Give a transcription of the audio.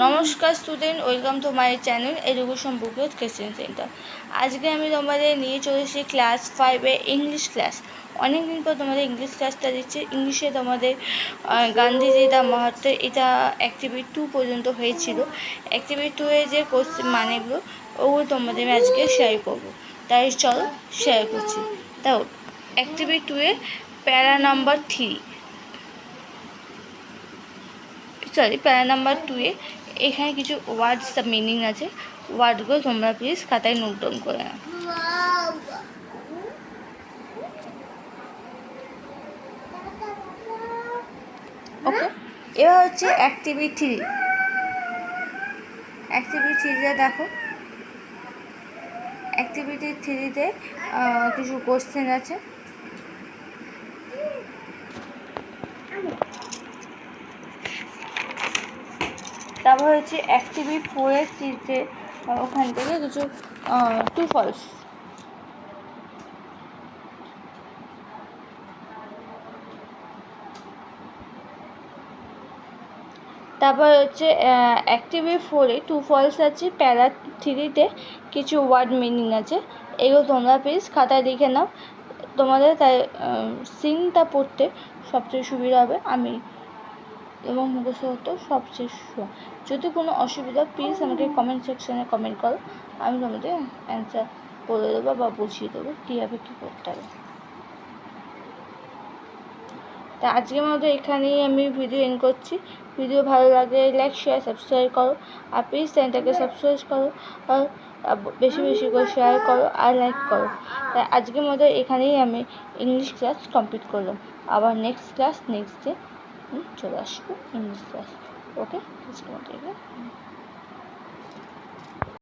নমস্কার student, welcome to my channel education bouquet coaching centre. আজকে আমি তোমাদের নিয়ে চলেছি ক্লাস 5-এ ইংলিশ ক্লাস। অনেক দিন পর তোমাদের ইংলিশ ক্লাসটা দিচ্ছি। ইংলিশে তোমাদের গান্ধীজি দা মাহাত্ম, এটা অ্যাক্টিভিটি 2 পর্যন্ত হয়েছিল। অ্যাক্টিভিটি 2-এ যে কোশ্চেন মানেগুলো ওগুলো তোমাদের আমি আজকে শেয়ার করবো। তাই চলো শেয়ার করছি। তাও অ্যাক্টিভিটি 2-এ প্যারা নাম্বার 2-এ এখানে কিছু ওয়ার্ডস মিনিং আছে। ওয়ার্ডগুলো তোমরা প্লিজ খাতায় নোট ডাউন করে নাও। ওকে, এবার হচ্ছে অ্যাক্টিভিটি 3-তে দেখো। অ্যাক্টিভিটি 3-তে কিছু কোশ্চেন আছে। তারপর হচ্ছে অ্যাক্টিভিটি 4-এর চিত্রে ওখান থেকে কিছু ট্রু ফলস। তারপর হচ্ছে অ্যাক্টিভিটি 4-এ ট্রু ফলস আছে। প্যারা 3-তে কিছু ওয়ার্ড মিনিং আছে। এগুলো তোমরা প্লিজ খাতায় লিখে নাও। তোমাদের তাই সিনটা পড়তে সবচেয়ে সুবিধা হবে আমি এবং মুখস্থ হতো সবচেয়ে যদি কোনো অসুবিধা প্লিজ আমাকে কমেন্ট সেকশানে কমেন্ট করো, আমি তোমাদের অ্যান্সার বলে দেবো বা বুঝিয়ে দেবো কীভাবে কী করতে হবে। তা আজকের মতো এখানেই আমি ভিডিও এন্ড করছি। ভিডিও ভালো লাগলে লাইক শেয়ার সাবস্ক্রাইব করো, আর প্লিজ চ্যানেলটাকে সাবস্ক্রাইব করো, আর বেশি বেশি করে শেয়ার করো আর লাইক করো। তাই আজকের মতো এখানেই আমি ইংলিশ ক্লাস কমপ্লিট করলাম। আবার নেক্সট ক্লাস নেক্সট ডে চলে আসবো ইংলিশ ক্লাস। ওকে, আজকের মতো এখানে।